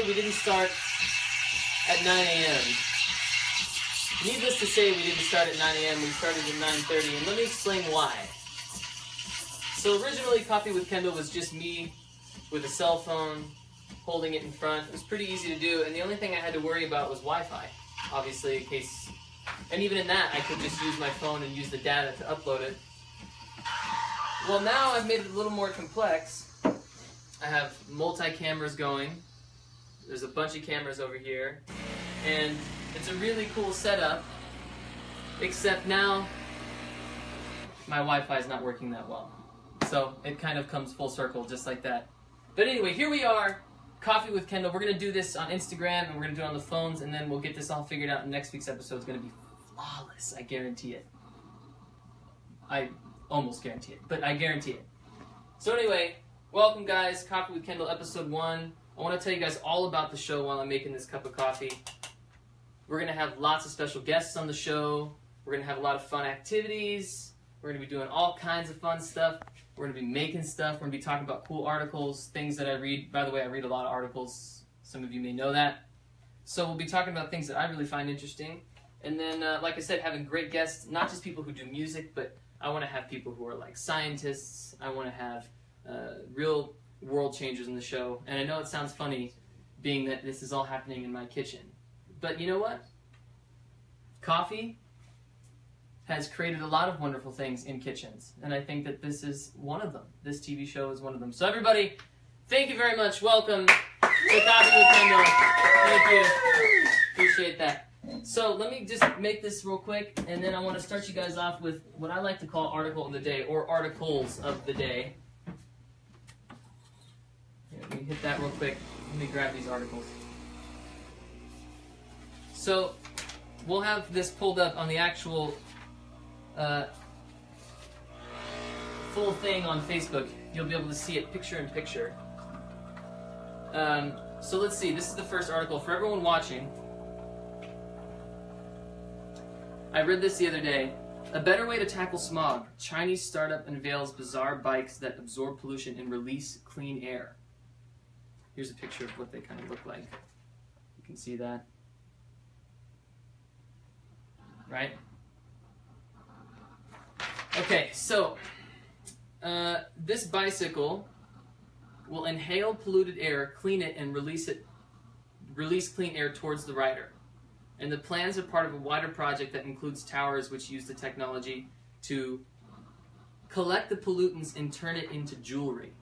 we didn't start at 9 a.m. Needless to say, we didn't start at 9 a.m. We started at 9:30, and let me explain why. So originally, Coffee with Kendall was just me with a cell phone, holding it in front. It was pretty easy to do, and the only thing I had to worry about was Wi-Fi, obviously, in case... And even in that, I could just use my phone and use the data to upload it. Well, now I've made it a little more complex. I have multi-cameras going. There's a bunch of cameras over here. And it's a really cool setup, except now my Wi-Fi is not working that well. So it kind of comes full circle just like that. But anyway, here we are, Coffee with Kendall. We're going to do this on Instagram, and we're going to do it on the phones, and then we'll get this all figured out, and next week's episode is going to be flawless. I guarantee it. I almost guarantee it, but I guarantee it. So anyway, welcome guys, Coffee with Kendall, episode 1. I want to tell you guys all about the show while I'm making this cup of coffee. We're going to have lots of special guests on the show. We're going to have a lot of fun activities. We're going to be doing all kinds of fun stuff. We're going to be making stuff. We're going to be talking about cool articles, things that I read. By the way, I read a lot of articles. Some of you may know that. So we'll be talking about things that I really find interesting. And then, like I said, having great guests, not just people who do music, but I want to have people who are like scientists. I want to have real world changers in the show. And I know it sounds funny, being that this is all happening in my kitchen. But you know what? Coffee has created a lot of wonderful things in kitchens. And I think that this is one of them. This TV show is one of them. So everybody, thank you very much. Welcome to Koffee with Kendall. Thank you. Appreciate that. So let me just make this real quick, and then I want to start you guys off with what I like to call article of the day, or articles of the day. Here, let me hit that real quick. Let me grab these articles. So we'll have this pulled up on the actual full thing on Facebook. You'll be able to see it picture in picture. So let's see. This is the first article for everyone watching. I read this the other day. A better way to tackle smog. Chinese startup unveils bizarre bikes that absorb pollution and release clean air. Here's a picture of what they kind of look like. You can see that. Right? Okay, so this bicycle will inhale polluted air, clean it, and release clean air towards the rider. And the plans are part of a wider project that includes towers which use the technology to collect the pollutants and turn it into jewelry.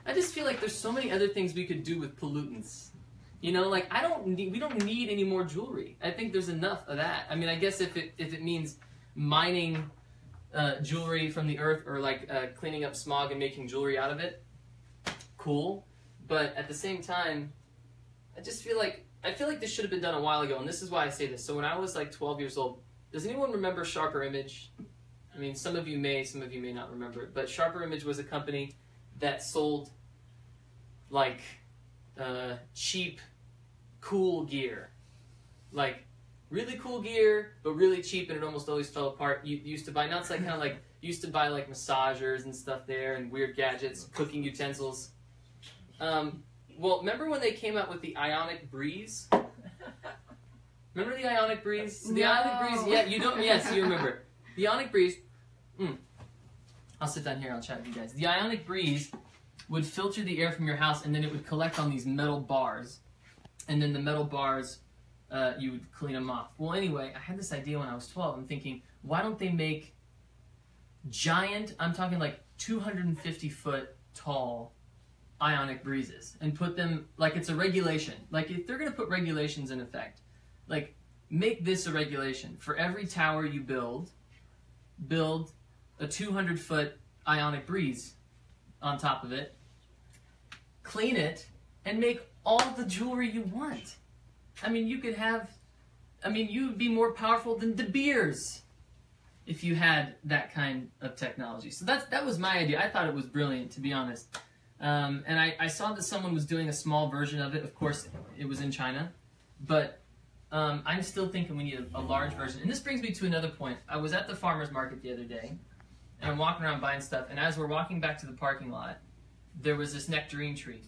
I just feel like there's so many other things we could do with pollutants. You know, like we don't need any more jewelry. I think there's enough of that. I mean, I guess if it means mining jewelry from the earth, or like cleaning up smog and making jewelry out of it, cool. But at the same time, I feel like this should have been done a while ago, and this is why I say this. So when I was like 12 years old, does anyone remember Sharper Image? I mean, some of you may not remember it, but Sharper Image was a company that sold like cheap, cool gear. Like really cool gear, but really cheap, and it almost always fell apart. You used to buy, now it's like kind of like, you used to buy like massagers and stuff there, and weird gadgets, cooking utensils. Well, remember when they came out with the Ionic Breeze? Remember the Ionic Breeze? The Ionic Breeze, yeah, you don't, yes, you remember. The Ionic Breeze, I'll sit down here, I'll chat with you guys. The Ionic Breeze would filter the air from your house, and then it would collect on these metal bars. And then the metal bars, you would clean them off. Well, anyway, I had this idea when I was 12. I'm thinking, why don't they make giant, I'm talking like 250-foot tall Ionic Breezes, and put them, like it's a regulation. Like if they're going to put regulations in effect, like make this a regulation. For every tower you build a 200-foot Ionic Breeze on top of it, clean it, and make all the jewelry you want. I mean, you could have, you'd be more powerful than De Beers if you had that kind of technology. So that was my idea. I thought it was brilliant, to be honest. And I saw that someone was doing a small version of it. Of course, it was in China. But I'm still thinking we need a large version. And this brings me to another point. I was at the farmer's market the other day, and I'm walking around buying stuff. And as we're walking back to the parking lot, there was this nectarine tree.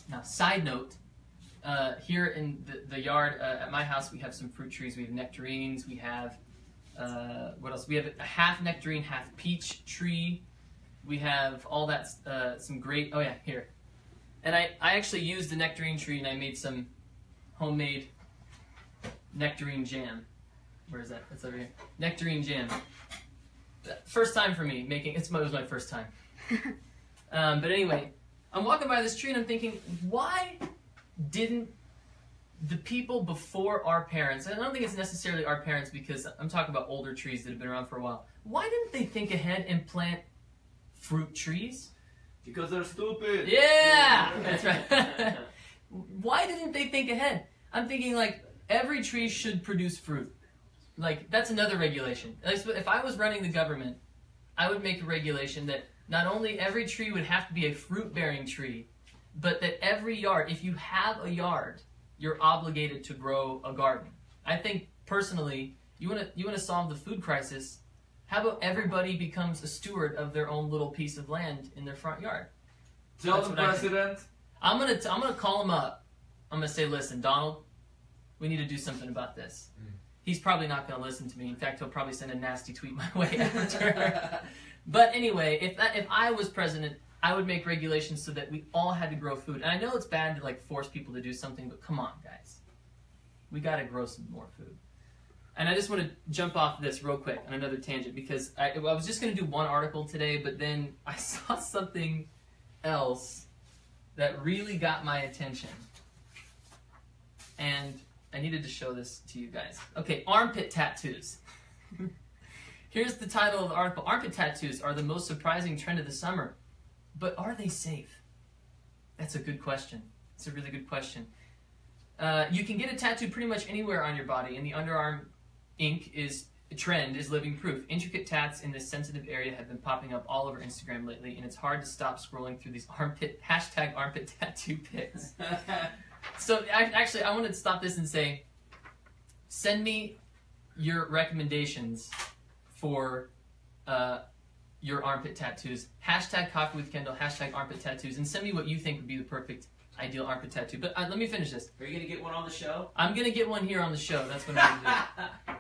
Now, side note, here in the yard at my house, we have some fruit trees. We have nectarines. We have, what else? We have a half nectarine, half peach tree. We have all that, some great, oh yeah, here. And I actually used the nectarine tree and I made some homemade nectarine jam. Where is that? It's over here. Nectarine jam. First time for me making, it was my first time. But anyway, I'm walking by this tree and I'm thinking, why didn't the people before our parents, and I don't think it's necessarily our parents because I'm talking about older trees that have been around for a while, why didn't they think ahead and plant fruit trees? Because they're stupid. Yeah! That's right. Why didn't they think ahead? I'm thinking like every tree should produce fruit. Like that's another regulation. If I was running the government, I would make a regulation that not only every tree would have to be a fruit-bearing tree, but that every yard, if you have a yard, you're obligated to grow a garden. I think personally, you want to solve the food crisis. How about everybody becomes a steward of their own little piece of land in their front yard? Tell the president. I'm gonna call him up. I'm gonna say, listen, Donald, we need to do something about this. He's probably not gonna listen to me. In fact, he'll probably send a nasty tweet my way after. But anyway, if I was president, I would make regulations so that we all had to grow food. And I know it's bad to like force people to do something, but come on, guys. We gotta grow some more food. And I just want to jump off this real quick on another tangent because I was just going to do one article today, but then I saw something else that really got my attention. And I needed to show this to you guys. Okay, armpit tattoos. Here's the title of the article. Armpit tattoos are the most surprising trend of the summer. But are they safe? That's a good question. It's a really good question. You can get a tattoo pretty much anywhere on your body, and the underarm ink trend is living proof. Intricate tats in this sensitive area have been popping up all over Instagram lately, and it's hard to stop scrolling through these hashtag armpit tattoo pics. So I want to stop this and say, send me your recommendations for your armpit tattoos. Hashtag Koffee With Kendall, hashtag armpit tattoos, and send me what you think would be the perfect ideal armpit tattoo. But let me finish this. Are you going to get one on the show? I'm going to get one here on the show. That's what I'm going to do.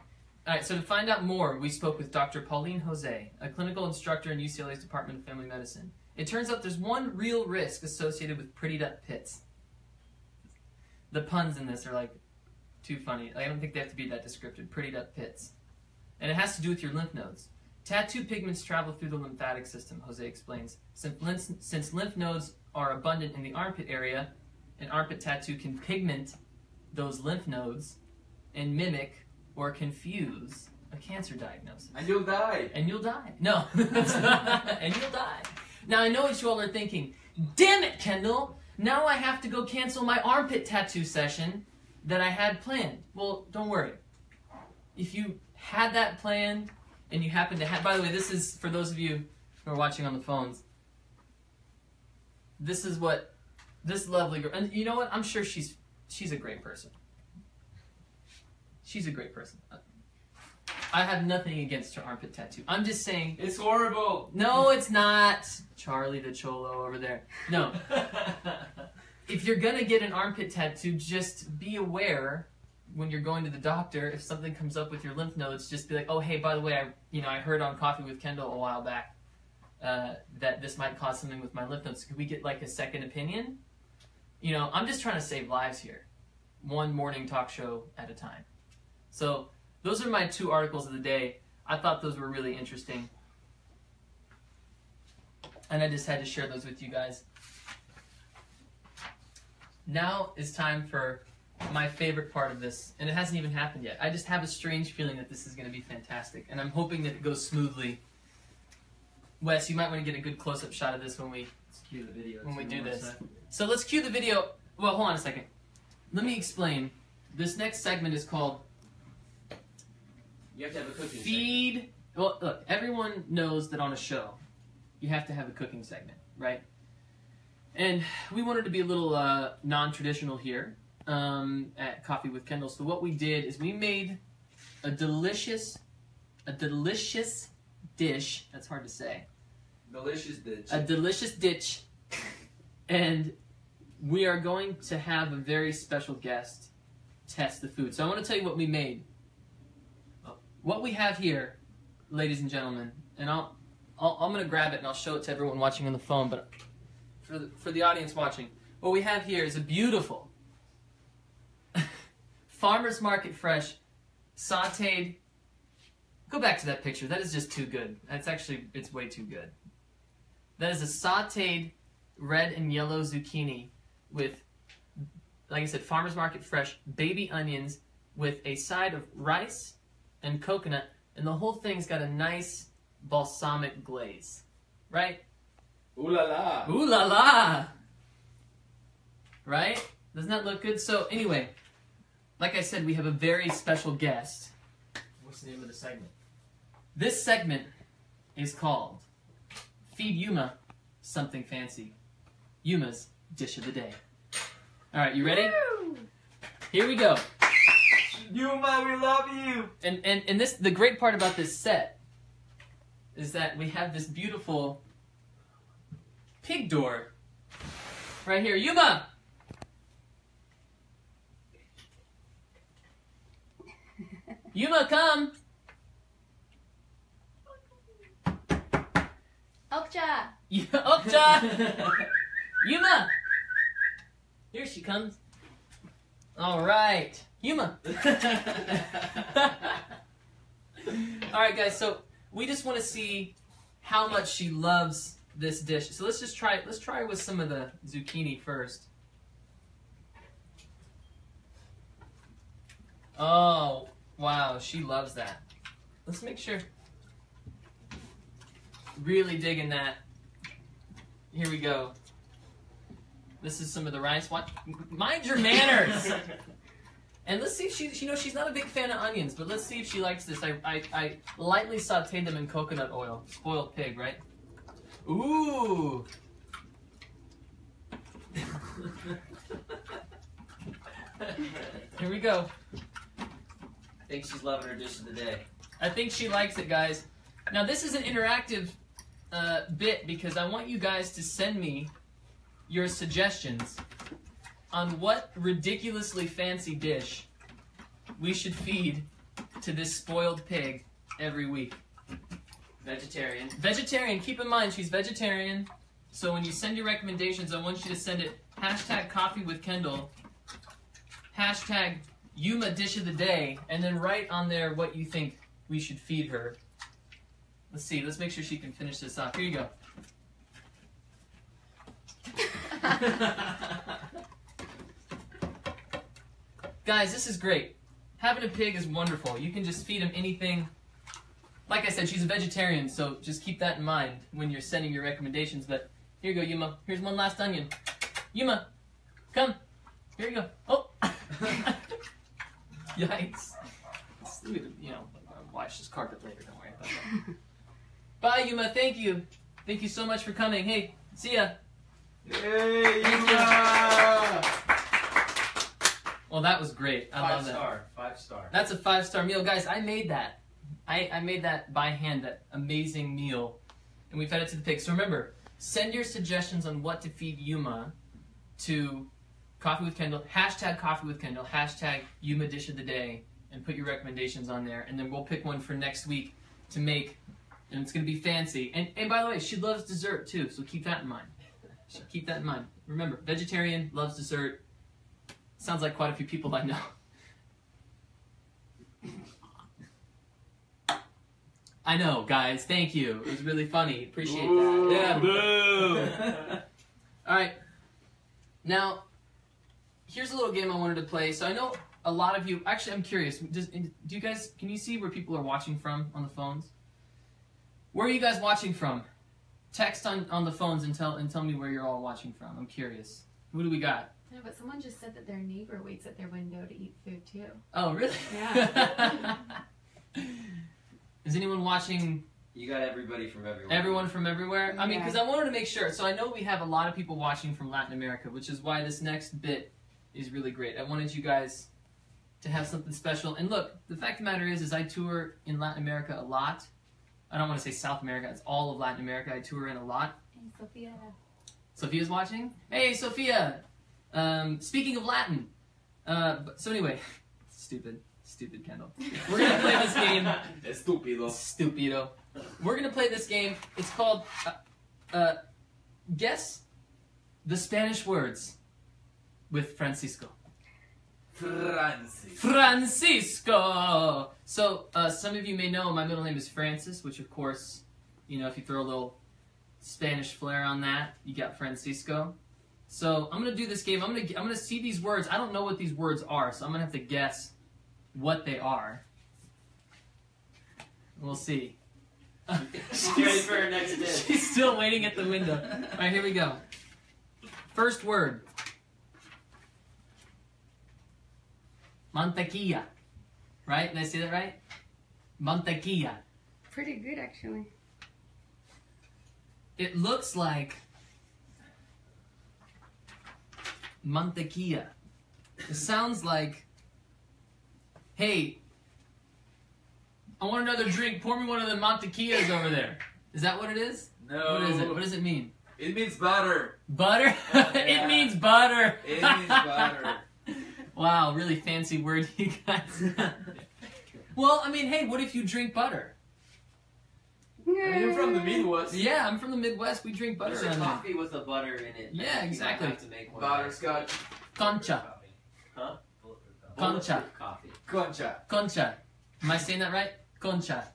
Alright, so to find out more, we spoke with Dr. Pauline Jose, a clinical instructor in UCLA's Department of Family Medicine. It turns out there's one real risk associated with prettied up pits. The puns in this are like too funny. I don't think they have to be that descriptive. Prettied up pits. And it has to do with your lymph nodes. Tattoo pigments travel through the lymphatic system, Jose explains. Since lymph nodes are abundant in the armpit area, an armpit tattoo can pigment those lymph nodes and mimic or confuse a cancer diagnosis. And you'll die. And you'll die. No. And you'll die. Now, I know what you all are thinking. Damn it, Kendall! Now I have to go cancel my armpit tattoo session that I had planned. Well, don't worry. If you had that planned and you happen to have... By the way, this is, for those of you who are watching on the phones, this is what this lovely girl... And you know what? I'm sure she's a great person. She's a great person. I have nothing against her armpit tattoo. I'm just saying... It's horrible! No, it's not. Charlie the Cholo over there. No. If you're going to get an armpit tattoo, just be aware when you're going to the doctor, if something comes up with your lymph nodes, just be like, oh, hey, by the way, I heard on Koffee With Kendall a while back that this might cause something with my lymph nodes. Could we get like a second opinion? I'm just trying to save lives here. One morning talk show at a time. So those are my two articles of the day. I thought those were really interesting. And I just had to share those with you guys. Now is time for my favorite part of this. And it hasn't even happened yet. I just have a strange feeling that this is going to be fantastic. And I'm hoping that it goes smoothly. Wes, you might want to get a good close-up shot of this when we cue the video. When we do this. So let's cue the video. Well, hold on a second. Let me explain. This next segment is called... You have to have a cooking Feed. segment. Well, look, everyone knows that on a show, you have to have a cooking segment, right? And we wanted to be a little non-traditional here at Koffee With Kendall. So what we did is we made a delicious dish. That's hard to say. Delicious dish. A delicious dish. And we are going to have a very special guest test the food. So I want to tell you what we made. What we have here, ladies and gentlemen, and I'm going to grab it and I'll show it to everyone watching on the phone, but for the audience watching, what we have here is a beautiful farmer's market fresh sauteed. Go back to that picture. That is just too good. It's way too good. That is a sauteed red and yellow zucchini with, like I said, farmer's market fresh baby onions with a side of rice and coconut, and the whole thing's got a nice balsamic glaze. Right? Ooh la la. Ooh la la! Right? Doesn't that look good? So anyway, like I said, we have a very special guest. What's the name of the segment? This segment is called Feed Yuma Something Fancy. Yuma's Dish of the Day. Alright, you ready? Woo! Here we go. Yuma, we love you! And this, the great part about this set is that we have this beautiful pig door right here. Yuma! Yuma, come! Okja! Okja! Yuma! Here she comes. All right. Yuma! All right, guys, so we just want to see how much she loves this dish. So let's try with some of the zucchini first. Oh, wow, she loves that. Let's make sure. Really digging that. Here we go. This is some of the rice. What? Mind your manners! And let's see if she's not a big fan of onions, but let's see if she likes this. I lightly sauteed them in coconut oil. Spoiled pig, right? Ooh! Here we go. I think she's loving her dish of the day. I think she likes it, guys. Now, this is an interactive bit because I want you guys to send me your suggestions on what ridiculously fancy dish we should feed to this spoiled pig every week. Vegetarian. Vegetarian. Keep in mind, she's vegetarian. So when you send your recommendations, I want you to send it #Koffee with Kendall, #Yuma Dish of the Day, and then write on there what you think we should feed her. Let's see. Let's make sure she can finish this off. Here you go. Guys, this is great. Having a pig is wonderful. You can just feed him anything. Like I said, she's a vegetarian, so just keep that in mind when you're sending your recommendations. But here you go, Yuma. Here's one last onion. Yuma, come. Here you go. Oh! Yikes. I'll wash this carpet later. Don't worry about that. Bye, Yuma. Thank you. Thank you so much for coming. Hey, see ya. Hey, Thank Yuma! Well, that was great. I love that. 5 star. That's a 5-star meal. Guys, I made that. I made that by hand, that amazing meal. And we fed it to the pig. So remember, send your suggestions on what to feed Yuma to Koffee with Kendall, #Koffee with Kendall, #Yuma Dish of the Day, and put your recommendations on there. And then we'll pick one for next week to make, and it's going to be fancy. And by the way, she loves dessert too, so keep that in mind. Keep that in mind. Remember, vegetarian, loves dessert. Sounds like quite a few people I know. I know, guys. Thank you. It was really funny. Appreciate that. Yeah. Boo! All right. Now, here's a little game I wanted to play. So I know a lot of you. Actually, I'm curious. Do you guys? Can you see where people are watching from on the phones? Where are you guys watching from? Text on the phones and tell me where you're all watching from. I'm curious. Who do we got? No, but someone just said that their neighbor waits at their window to eat food too. Oh, really? Yeah. Is anyone watching? You got everybody from everywhere. Everyone from everywhere? I mean, Yeah. because I wanted to make sure. So I know we have a lot of people watching from Latin America, which is why this next bit is really great. I wanted you guys to have something special. And look, the fact of the matter is I tour in Latin America a lot. I don't want to say South America. It's all of Latin America. I tour in a lot. Hey, Sophia. Sophia's watching? Hey, Sophia! Speaking of Latin, so anyway, stupid Kendall. We're gonna play this game. Stupido. We're gonna play this game. It's called Guess the Spanish Words with Francisco. Francisco. So some of you may know my middle name is Francis, which of course, you know, if you throw a little Spanish flair on that, you got Francisco. So I'm gonna do this game. I'm gonna see these words. I don't know what these words are, so I'm gonna have to guess what they are. We'll see. She's ready for her next dish. She's still waiting at the window. All right, here we go. First word. Mantequilla. Right? Did I say that right? Mantequilla. Pretty good, actually. It looks like mantequilla. It sounds like, hey, I want another drink. Pour me one of the mantequillas over there. Is that what it is? No. What is it? What does it mean? It means butter. Butter? Yeah. It means butter. It means butter. Wow, really fancy word, you guys. Well, I mean, hey, what if you drink butter? I mean, you're from the Midwest. Yeah, I'm from the Midwest. We drink butter There's around a there. coffee with the butter in it. Yeah, I think you exactly. might have to make one. Butterscotch. Concha. Huh? Concha. Bulletproof coffee. Concha. Concha. Am I saying that right? Concha.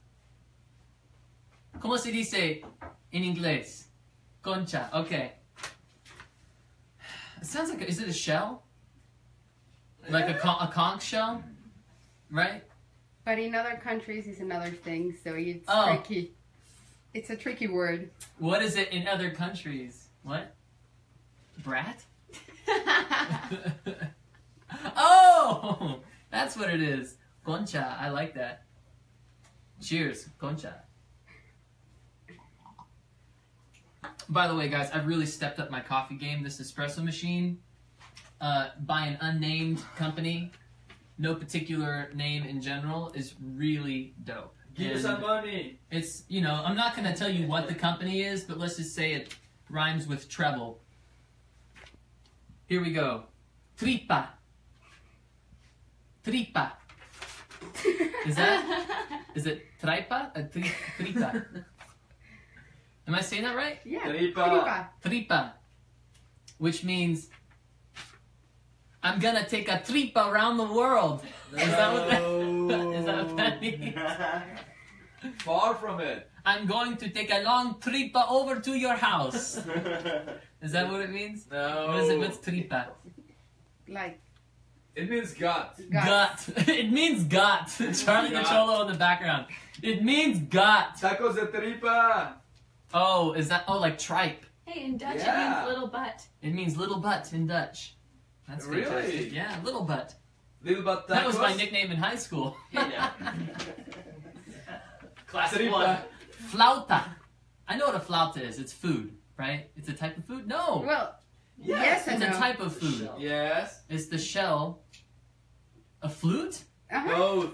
¿Cómo se dice en inglés? Concha. Okay. It sounds like, is it a shell? Like a conch shell? Right? But in other countries, it's another thing, so it's Oh. tricky. It's a tricky word. What is it in other countries? What? Brat? Oh! That's what it is. Concha. I like that. Cheers. Concha. By the way, guys, I've really stepped up my coffee game. This espresso machine by an unnamed company, no particular name in general, is really dope. Give us And some money. it's, you know, I'm not going to tell you what the company is, but let's just say it rhymes with treble. Here we go. Tripa. Tripa. Is it tripa? Tripa. Am I saying that right? Yeah. Tripa. Tripa. Which means I'm gonna take a tripa around the world. Is that what that means? Far from it. I'm going to take a long tripa over to your house. Is that what it means? No. What is it? What's tripa? Like, It means gut. Gut. It means gut. Charlie Gut. Cholo in the background. It means gut. Tacos de tripa. Oh, is that? Oh, like tripe. Hey, in Dutch Yeah. it means little butt. It means little butt in Dutch. That's Really? fantastic. Yeah, little butt. Little butt tacos. That was my nickname in high school. Hey, now. Class Tripa. 1. Flauta. I know what a flauta is. It's food, right? It's a type of food? No. well, yes and It's a no. type of food. Yes. It's the shell. A flute? Uh-huh.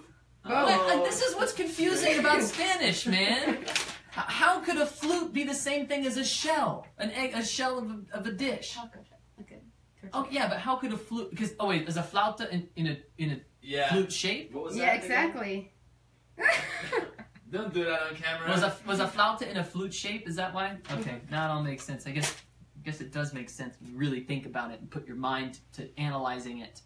Both. This is what's confusing about Spanish, man. How could a flute be the same thing as a shell? An egg, a shell of a dish? Chocolate. Okay. Oh yeah, but how could a flute? Because wait, is a flauta in a Yeah. flute shape? What was Yeah, that again? exactly. Don't do that on camera. Was a flauta in a flute shape? Is that why? Okay, now it all makes sense. I guess it does make sense when you really think about it and put your mind to analyzing it.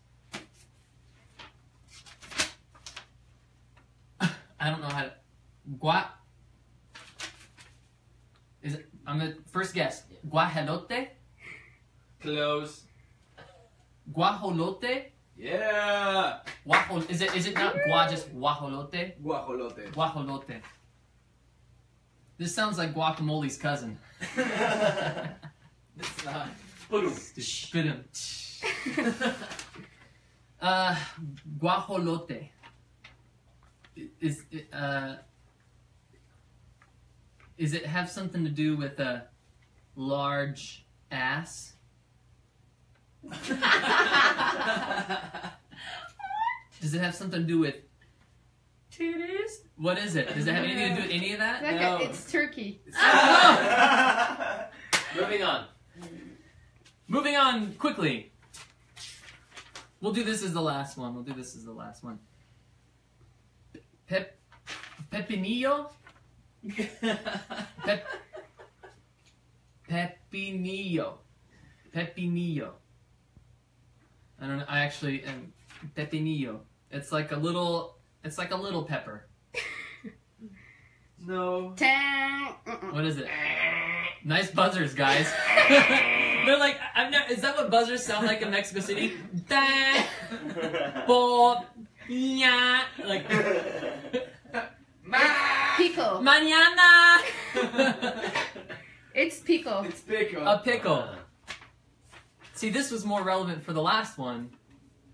I don't know how to. Is it? I'm gonna first guess. Guajolote. Close. Guajolote. Yeah. Is it not gua, just guajolote? Guajolote. Guajolote. This sounds like guacamole's cousin. It's not. Spit guajolote. Is it have something to do with a large ass? Does it have something to do with titties? What is it? Does it have anything to do with any of that? Like No. it's turkey. Moving on. Moving on quickly. We'll do this as the last one. Pepinillo? Pepinillo. I don't know. I actually am pepinillo. It's like a little pepper. No. What is it? Nice buzzers, guys. They're like, is that what buzzers sound like in Mexico City? Like, Pickle. mañana. It's pickle. It's pickle. A pickle. See, this was more relevant for the last one.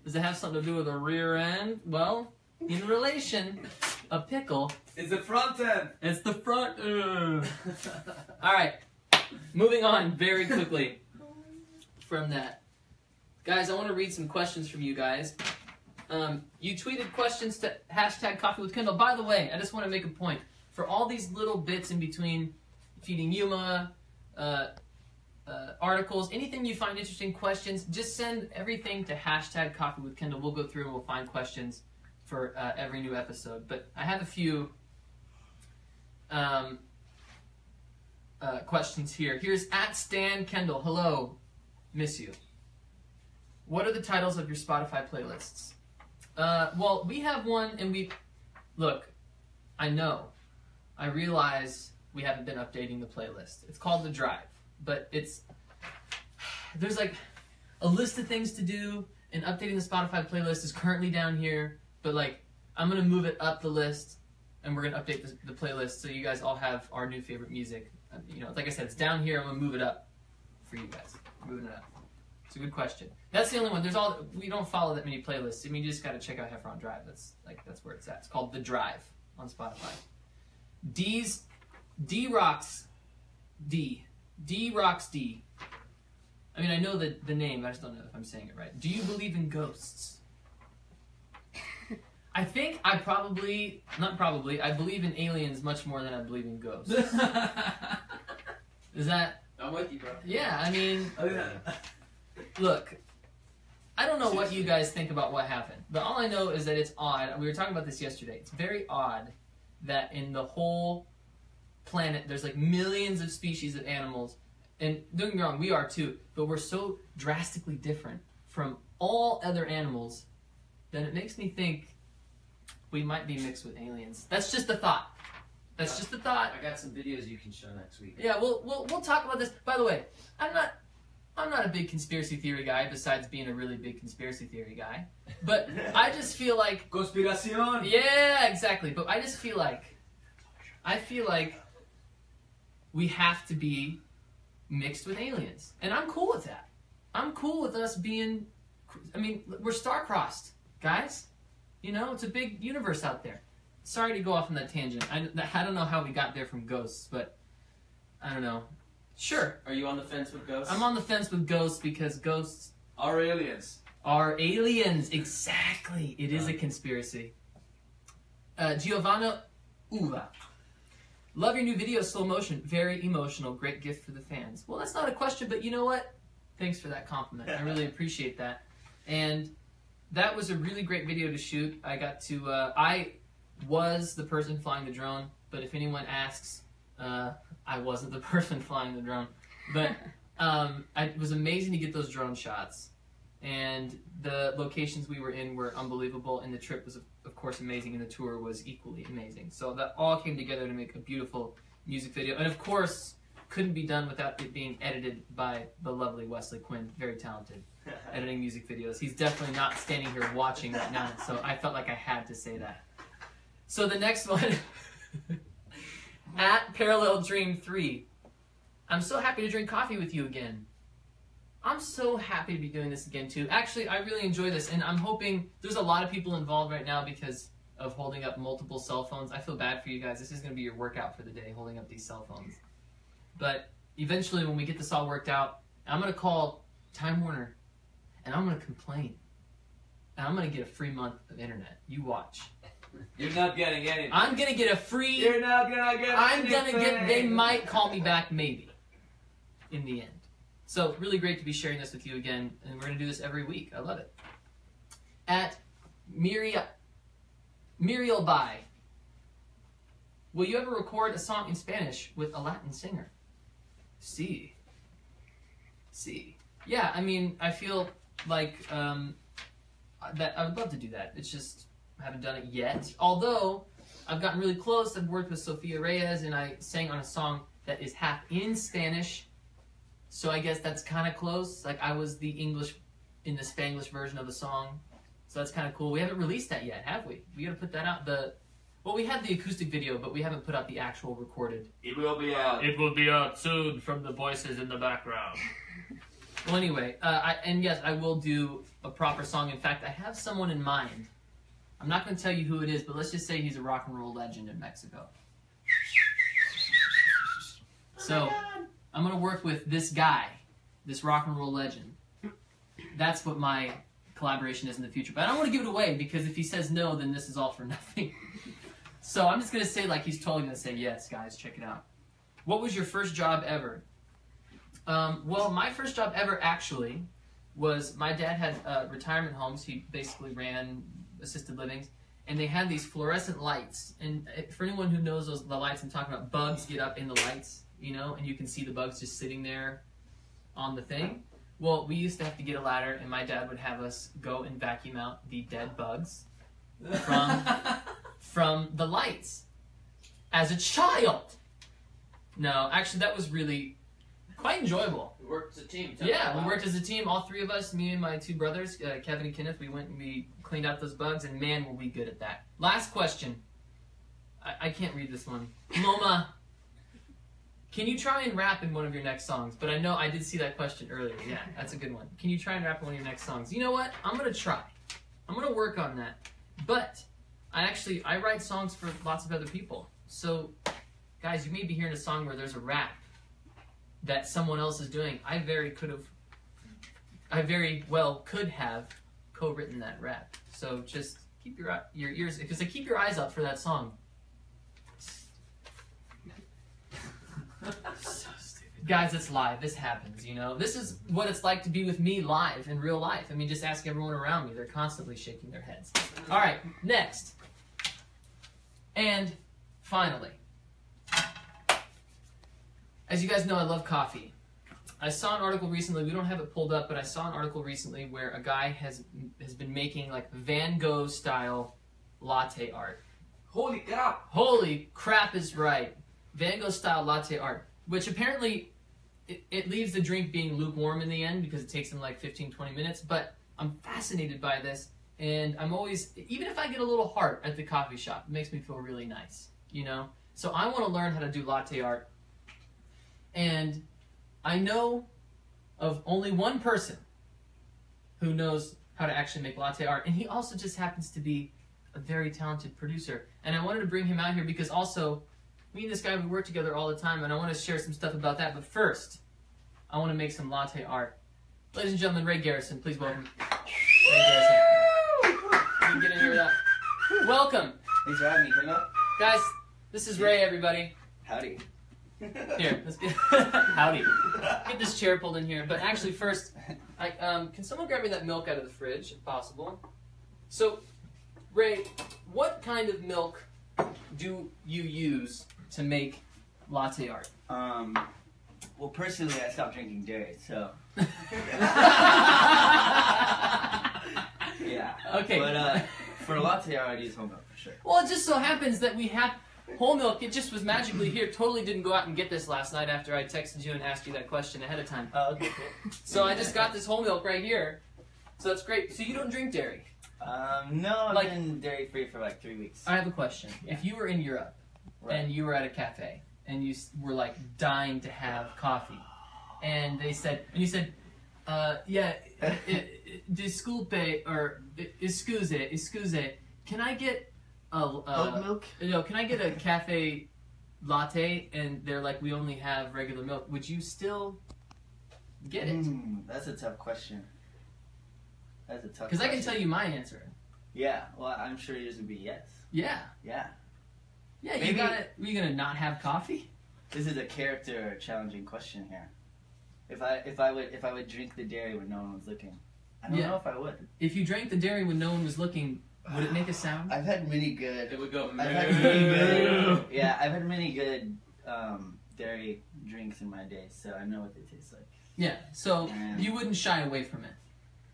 Does it have something to do with a rear end? Well, in relation, a pickle. It's the front end. It's the front. All right, moving on very quickly from that. Guys, I want to read some questions from you guys. You tweeted questions to hashtag Koffee with Kendall. By the way, I just want to make a point. For all these little bits in between feeding Yuma, articles, anything you find interesting, questions, just send everything to hashtag Koffee with Kendall. We'll go through and we'll find questions for every new episode. But I have a few questions here. Here's at Stan Kendall. Hello, miss you. What are the titles of your Spotify playlists? Well, we have one, and look, I realize we haven't been updating the playlist. It's called The Drive, but there's like a list of things to do, and updating the Spotify playlist is currently down here, but like, I'm gonna move it up the list, and we're gonna update the playlist so you guys all have our new favorite music. You know, like I said, it's down here, I'm gonna move it up for you guys. Moving it up. It's a good question. That's the only one. We don't follow that many playlists. I mean, you just gotta check out Heffron Drive. That's where it's at. It's called The Drive on Spotify. D-Rocks D. I mean, I know the name, I just don't know if I'm saying it right. Do you believe in ghosts? I think I believe in aliens much more than I believe in ghosts. Is that... I'm with you, bro. Yeah, I mean... Oh, yeah. Look, I don't know what you guys think about what happened, but all I know is that it's odd. We were talking about this yesterday. It's very odd that in the whole planet, there's like millions of species of animals, and don't get me wrong, we are too, but we're so drastically different from all other animals that it makes me think we might be mixed with aliens. That's just a thought. That's just a thought. I got some videos you can show next week. Yeah, we'll talk about this. By the way, I'm not a big conspiracy theory guy, besides being a really big conspiracy theory guy. But I just feel like... Conspiración! Yeah, exactly. But I just feel like... we have to be mixed with aliens. And I'm cool with that. I'm cool with us being... I mean, we're star-crossed, guys. You know, it's a big universe out there. Sorry to go off on that tangent. I don't know how we got there from ghosts, but... I don't know. Sure. Are you on the fence with ghosts? I'm on the fence with ghosts because ghosts Are aliens. are aliens. Exactly. It is a conspiracy. Giovanna Uva. Love your new video, slow motion. Very emotional. Great gift for the fans. Well, that's not a question, but you know what? Thanks for that compliment. I really appreciate that. And that was a really great video to shoot. I got to... I was the person flying the drone, but if anyone asks... I wasn't the person flying the drone, but it was amazing to get those drone shots, and the locations we were in were unbelievable, and the trip was of course amazing, and the tour was equally amazing. So that all came together to make a beautiful music video, and of course couldn't be done without it being edited by the lovely Wesley Quinn, very talented, editing music videos. He's definitely not standing here watching right now, so I felt like I had to say that. So the next one... At Parallel Dream 3. I'm so happy to drink coffee with you again. I'm so happy to be doing this again too. Actually, I really enjoy this, and I'm hoping there's a lot of people involved right now because of holding up multiple cell phones. I feel bad for you guys. This is going to be your workout for the day, holding up these cell phones. But eventually, when we get this all worked out, I'm going to call Time Warner, and I'm going to complain. And I'm going to get a free month of internet. You watch. You're not getting anything. I'm gonna get a free... You're not gonna get anything. They might call me back, maybe. In the end. So, really great to be sharing this with you again. And we're gonna do this every week. I love it. At Muriel Bai. Will you ever record a song in Spanish with a Latin singer? Sigue. Yeah, I mean, I feel like that I would love to do that. It's just I haven't done it yet. Although I've gotten really close. I've worked with Sofia Reyes and I sang on a song that is half in Spanish. So I guess that's kind of close. Like I was the English in the Spanglish version of the song. So that's kind of cool. We haven't released that yet, have we? We got to put that out. Well, we had the acoustic video, but we haven't put out the actual recorded. It will be out. It will be out soon from the voices in the background. Well, anyway, and yes, I will do a proper song. In fact, I have someone in mind. I'm not going to tell you who it is, but let's just say he's a rock and roll legend in Mexico. So, I'm going to work with this guy, this rock and roll legend. That's what my collaboration is in the future. But I don't want to give it away, because if he says no, then this is all for nothing. So I'm just going to say like he's totally going to say, yes, guys, check it out. What was your first job ever? Well, my first job ever actually was my dad had retirement homes. He basically ran assisted livings. And they had these fluorescent lights. And for anyone who knows the lights I'm talking about, bugs get up in the lights, you know, and you can see the bugs just sitting there on the thing. Well, we used to have to get a ladder, and my dad would have us go and vacuum out the dead bugs from the lights as a child. No, actually, that was really quite enjoyable. We worked as a team. Yeah, we worked as a team, all three of us, me and my two brothers, Kevin and Kenneth. We went and we cleaned out those bugs, and man, were we good at that. Last question. I can't read this one. Loma, can you try and rap in one of your next songs? But I know I did see that question earlier. Yeah, that's a good one. Can you try and rap in one of your next songs? You know what? I'm going to try. I'm going to work on that. But I write songs for lots of other people. So, guys, you may be hearing a song where there's a rap that someone else is doing. I very well could have co-written that rap. So just keep your ears, because keep your eyes out for that song. So stupid. Guys, it's live. This happens, you know. This is what it's like to be with me live in real life. I mean, just ask everyone around me. They're constantly shaking their heads. All right, next. And finally, as you guys know, I love coffee. I saw an article recently, we don't have it pulled up, but I saw an article recently where a guy has been making like Van Gogh style latte art. Holy crap! Holy crap is right. Van Gogh style latte art, which apparently it leaves the drink being lukewarm in the end because it takes them like 15-20 minutes, but I'm fascinated by this, and I'm always, even if I get a little heart at the coffee shop, it makes me feel really nice, you know? So I want to learn how to do latte art, and I know of only one person who knows how to actually make latte art, and he also just happens to be a very talented producer, and I wanted to bring him out here because also me and this guy, we work together all the time, and I want to share some stuff about that. But first, I want to make some latte art. Ladies and gentlemen, Ray Garrison, please welcome. Ray Garrison. You can get in here with that. Welcome. Thanks for having me, Kendall. Guys, this is Ray, everybody. Howdy. Here, let's get... Howdy. Get this chair pulled in here. But actually, first, can someone grab me that milk out of the fridge, if possible? So, Ray, what kind of milk do you use to make latte art? Well, personally, I stopped drinking dairy, so... Yeah. Okay. But for latte art, I use whole milk, for sure. Well, it just so happens that we have whole milk. It just was magically here. Totally didn't go out and get this last night after I texted you and asked you that question ahead of time. Oh, okay, cool. So I just got this whole milk right here. So that's great. So you don't drink dairy? No, I've been dairy-free for like 3 weeks. I have a question. Yeah. If you were in Europe and you were at a cafe and you were like dying to have coffee, and they said, and you said, disculpe or excuse, can I get Oat milk? No, can I get a cafe latte? And they're like, we only have regular milk. Would you still get it? That's a tough question. That's a tough question. Because I can tell you my answer. Yeah, well, I'm sure yours would be yes. Yeah. Yeah. Yeah, Maybe, you gonna not have coffee? This is a character challenging question here. If I would drink the dairy when no one was looking. I don't Yeah. know if I would. If you drank the dairy when no one was looking, would it make a sound? I've had many good. It would go. I've had many good. Yeah, I've had many good dairy drinks in my day, so I know what they taste like. Yeah. So And- you wouldn't shy away from it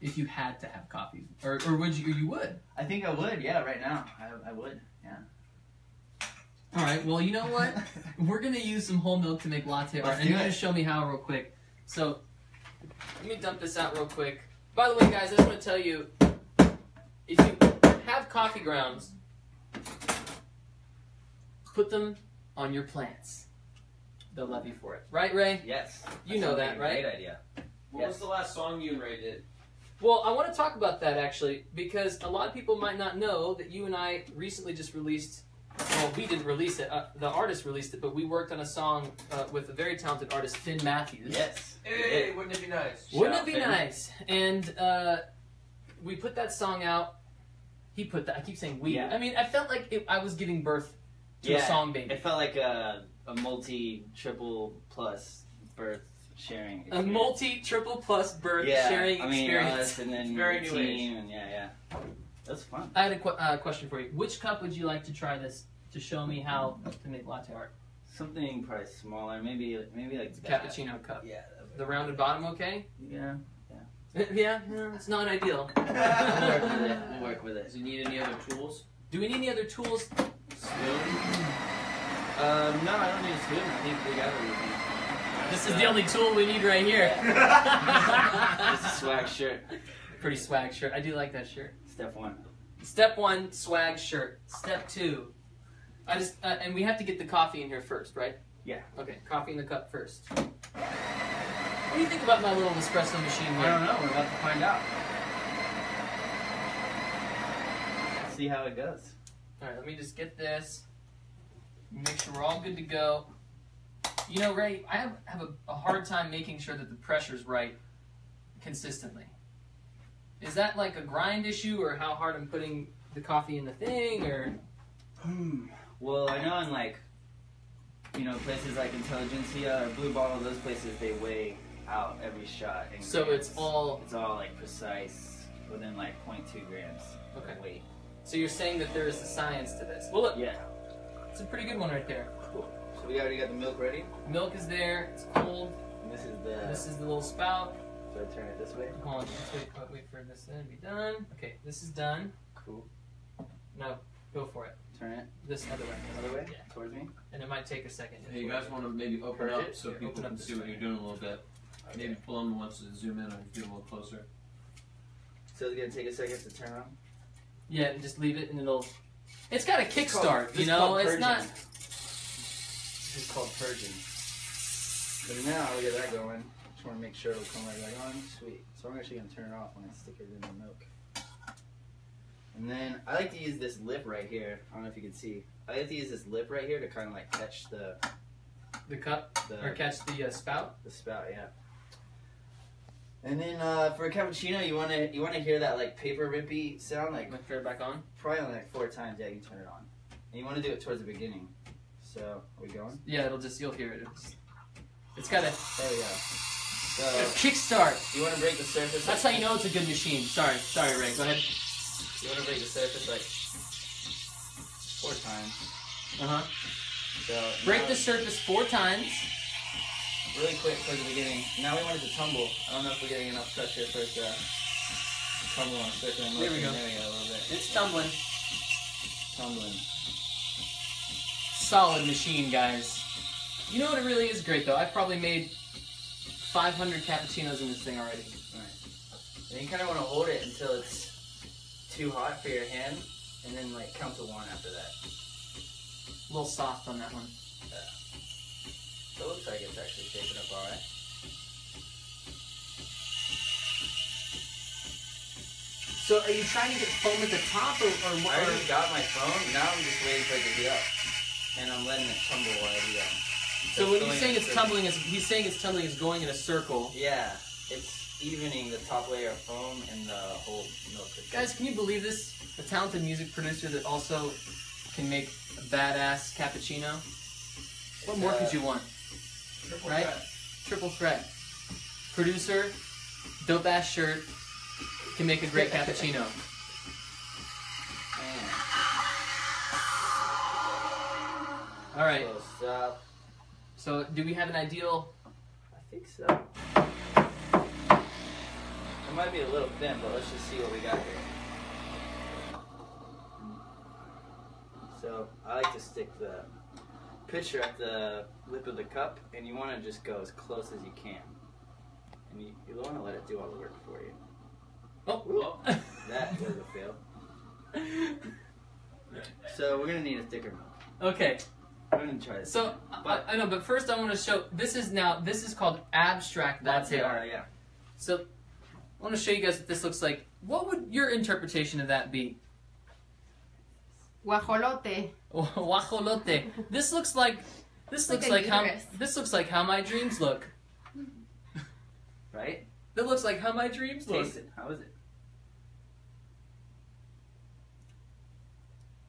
if you had to have coffee, or would you? Or you would. I think I would. Yeah, right now I would. Yeah. All right. Well, you know what? We're gonna use some whole milk to make latte art, Let's and do you're it. gonna show me how real quick. So let me dump this out real quick. By the way, guys, I just want to tell you, if you have coffee grounds, put them on your plants. They'll love you for it, right, Ray? Yes. You know that, right? Great idea. What was the last song you and Ray did? Well, I want to talk about that actually, because a lot of people might not know that you and I recently just released. Well, we didn't release it. The artist released it, but we worked on a song with a very talented artist, Finn Matthews. Yes. Hey, wouldn't it be nice? Wouldn't Shout it be out, Finn. nice? And we put that song out. He put that. I keep saying we. Yeah. I mean, I felt like I was giving birth to a Yeah, song baby. It felt like a multi-triple plus birth sharing. A experience. multi-triple plus birth Yeah, sharing I mean, experience. us and then Very your new team, and yeah. That's fun. I had a question for you. Which cup would you like to try this to show me how to make latte art? Something probably smaller, maybe like It's a that. cappuccino cup. Yeah. The rounded bottom, okay? Yeah. Yeah, no, it's not ideal. We'll work with it. We'll work with it. Does he need any other tools? Do we need any other tools? Spoon? No, I don't need a spoon. I think we got everything. This is the only tool we need right here. It's a swag shirt. Pretty swag shirt. I do like that shirt. Step 1. Step 1, swag shirt. Step 2, and we have to get the coffee in here first, right? Yeah. Okay, coffee in the cup first. What do you think about my little espresso machine I here? don't know. We're about to find out. See how it goes. All right, let me just get this. Make sure we're all good to go. You know, Ray, I have a hard time making sure that the pressure's right consistently. Is that like a grind issue, or how hard I'm putting the coffee in the thing, or? Well, I know in places like Intelligentsia or Blue Bottle, those places they weigh out every shot. In So grams. it's all like precise within like 0.2 grams. Okay. Of weight. So you're saying that there is a science to this? Well, look, Yeah. it's a pretty good one right there. Cool. So we already got the milk ready. Milk is there. It's cold. And this is This is the little spout. So I turn it this way. Hold on. Let's wait for this to be done. Okay, this is done. Cool. Now go for it. Turn it This other way. another way Yeah. towards me. And it might take a second. Hey, you guys want to maybe open Purge up it? so Yeah, people open up can this see what way. you're doing a little bit. Maybe pull them once to zoom in or get a little closer. So it's gonna take a second to turn on. Yeah, and just leave it, and it'll. It's got a It's kickstart, called- you it's know. called It's purging. not. This is called purging. But now we get that going. Just want to make sure it'll come right back on. Sweet. So I'm actually gonna turn it off when I stick it in the milk. And then I like to use this lip right here. I don't know if you can see. I like to use this lip right here to kind of like catch the Cup or catch the spout. the spout, yeah. And then for a cappuccino, you wanna hear that like paper rippy sound, like I'm gonna turn it back on. probably only like 4 times. Yeah, you can turn it on. And you want to do it towards the beginning. So are we going? Yeah, you'll hear it. It's got a There we go. So kickstart. you want to break the surface. That's how you know it's a good machine. Sorry, Ray. Go ahead. You want to break the surface like 4 times. Uh huh. So Break now- the surface 4 times. really quick towards the beginning. Now we want it to tumble. I don't know if we're getting enough pressure for it to tumble on a circular motion. There we go. There we go, a little bit. It's tumbling. Tumbling. Solid machine, guys. You know what? It really is great though. I've probably made 500 cappuccinos in this thing already. Right. And you kind of want to hold it until it's too hot for your hand, and then like count to 1 after that. A little soft on that one. So it looks like it's actually shaping up all right. So are you trying to get foam at the top or I already got my phone. Now I'm just waiting for it to heat up, and I'm letting it tumble while I do that. So when going he's saying in a it's circle. tumbling, he's saying it's tumbling is going in a circle. Yeah, it's evening the top layer of foam and the whole milk. Guys, can you believe this? A talented music producer that also can make a badass cappuccino. What more could you want? Right? Triple threat. Producer, dope ass shirt, can make a great cappuccino. All right. Close up. So, do we have an ideal? I think so. It might be a little thin, but let's just see what we got here. So, I like to stick the pitcher at the lip of the cup, and you want to just go as close as you can. And you don't want to let it do all the work for you. Oh, That was a fail. So, we're going to need a thicker milk. okay. We're going to try this. So, I know, but first I want to show, this is called abstract latte art. Yeah. So, I want to show you guys what this looks like. What would your interpretation of that be? Guajolote. Guajolote. This looks like how my dreams look. Right? That looks like how my dreams look. Taste it. How is it?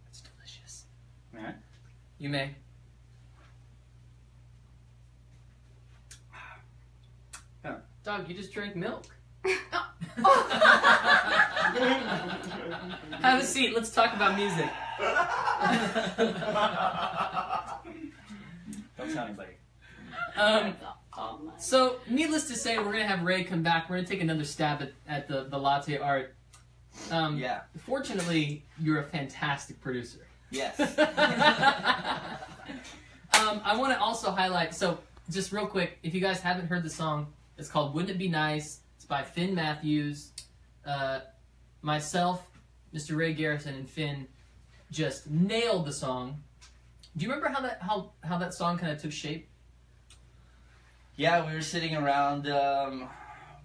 It's delicious. Alright. You may. Oh. Dog, you just drank milk. Oh. Have a seat. Let's talk about music. Don't tell anybody. So, needless to say, we're going to have Ray come back. We're going to take another stab at the latte art. Yeah. Fortunately, you're a fantastic producer. Yes. I want to also highlight, so just real quick, if you guys haven't heard the song, it's called Wouldn't It Be Nice? It's by Finn Matthews. Myself, Mr. Ray Garrison, and Finn just nailed the song. Do you remember how that song kind of took shape? Yeah, we were sitting around,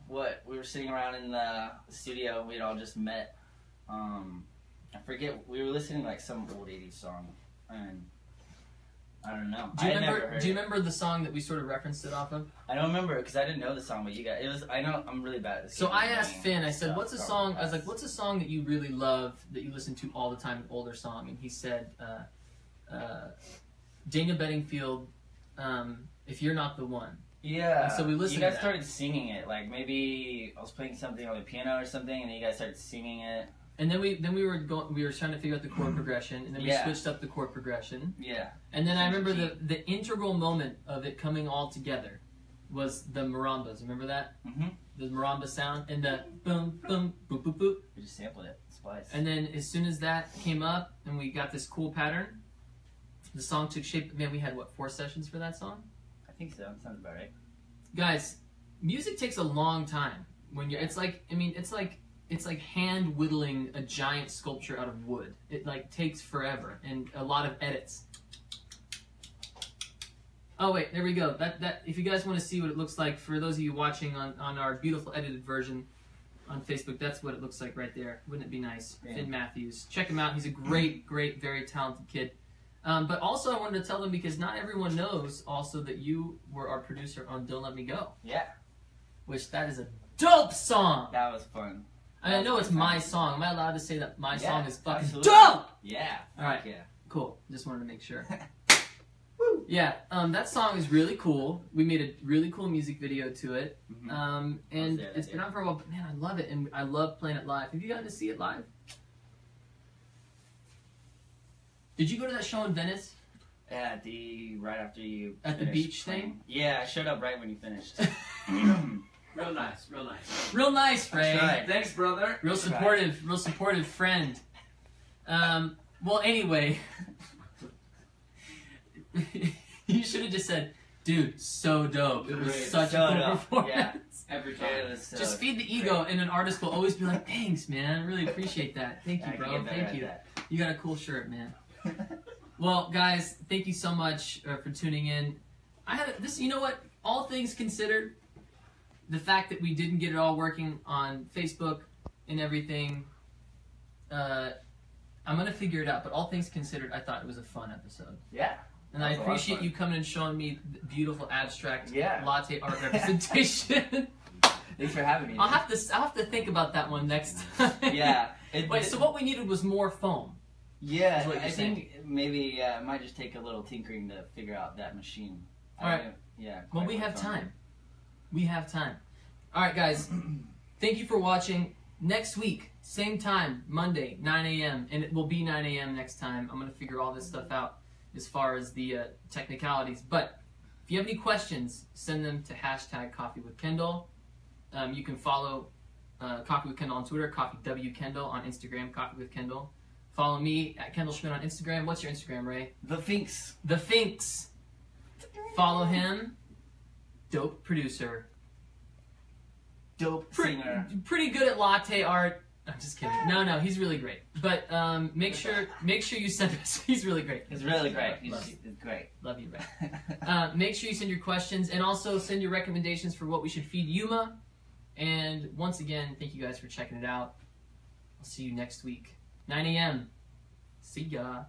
we were sitting around in the studio, we'd all just met. I forget, we were listening to like some old 80s song, and I don't know. Do you remember the song that we sort of referenced it off of? I don't remember, because I didn't know the song, but you guys, I know, I'm really bad at this. So I asked Finn, I said, what's a song, I was like, what's a song that you really love, that you listen to all the time, an older song? And he said, Daniel Bedingfield, If You're Not the One. Yeah. And so we listened You guys to that. started singing it, like maybe I was playing something on the piano or something, and then you guys started singing it. And then we were trying to figure out the chord progression, and then we switched up the chord progression. Yeah. And then I remember the integral moment of it coming all together was the marimbas. Remember that? Mm-hmm. The marimba sound and the boom, boom, boop, boop, boop. We just sampled it. Splice. And then as soon as that came up and we got this cool pattern, the song took shape. Man, we had, what, 4 sessions for that song? I think so. That sounds about right. Guys, music takes a long time. When you're, it's like hand whittling a giant sculpture out of wood. It like takes forever and a lot of edits. Oh wait, there we go. That if you guys want to see what it looks like, for those of you watching on our beautiful edited version on Facebook, that's what it looks like right there. Wouldn't it be nice? Yeah. Finn Matthews. Check him out. He's a great, very talented kid. But also I wanted to tell them, because not everyone knows also that you were our producer on Don't Let Me Go. Yeah. Which that is a dope song. That was fun. I know it's my song. Am I allowed to say that my song is fucking absolutely. dope? Yeah. All right. Yeah. Cool. Just wanted to make sure. Yeah, that song is really cool. We made a really cool music video to it. Mm-hmm. And it's been out for a while, but man, I love it, and I love playing it live. Have you gotten to see it live? Did you go to that show in Venice? Right after you At the finished beach playing. thing? Yeah, I showed up right when you finished. Real nice, real nice. Real nice, Ray. That's right. Thanks, brother. Real supportive friend. Well, anyway, you should have just said, "Dude, so dope. It was Great. such So a cool dope. performance." Yeah. Every It time. was so- Just feed the ego, and an artist will always be like, "Thanks, man. I really appreciate that. Thank I you, can bro. get better Thank at you. that. You got a cool shirt, man." Well, guys, thank you so much for tuning in. I had this. You know what? All things considered, the fact that we didn't get it all working on Facebook and everything, I'm gonna figure it out. But all things considered, I thought it was a fun episode, Yeah. and That I was a lot of appreciate fun. you coming and showing me the beautiful abstract Yeah. latte art representation. Thanks for having me. I'll have to think about that one next time. Yeah. Wait, so what we needed was more foam. Yeah, is what you're I saying. think maybe it might just take a little tinkering to figure out that machine. All right. Yeah. Well, we have time. We have time. All right, guys. Thank you for watching. next week, same time, Monday, 9 a.m. And it will be 9 a.m. next time. I'm going to figure all this stuff out as far as the technicalities. But if you have any questions, send them to hashtag Coffee with Kendall. You can follow Coffee with Kendall on Twitter, Coffee W Kendall on Instagram, Coffee with Kendall. Follow me at Kendall Schmidt on Instagram. What's your Instagram, Ray? The Finks. The Finks. Follow him. Dope producer. Dope singer. Pretty good at latte art. I'm just kidding. No, he's really great. But make sure you send us. He's really great. He's really great. He's great. Love you, Ray. Make sure you send your questions and also send your recommendations for what we should feed Yuma. And once again, thank you guys for checking it out. I'll see you next week. 9 a.m. See ya.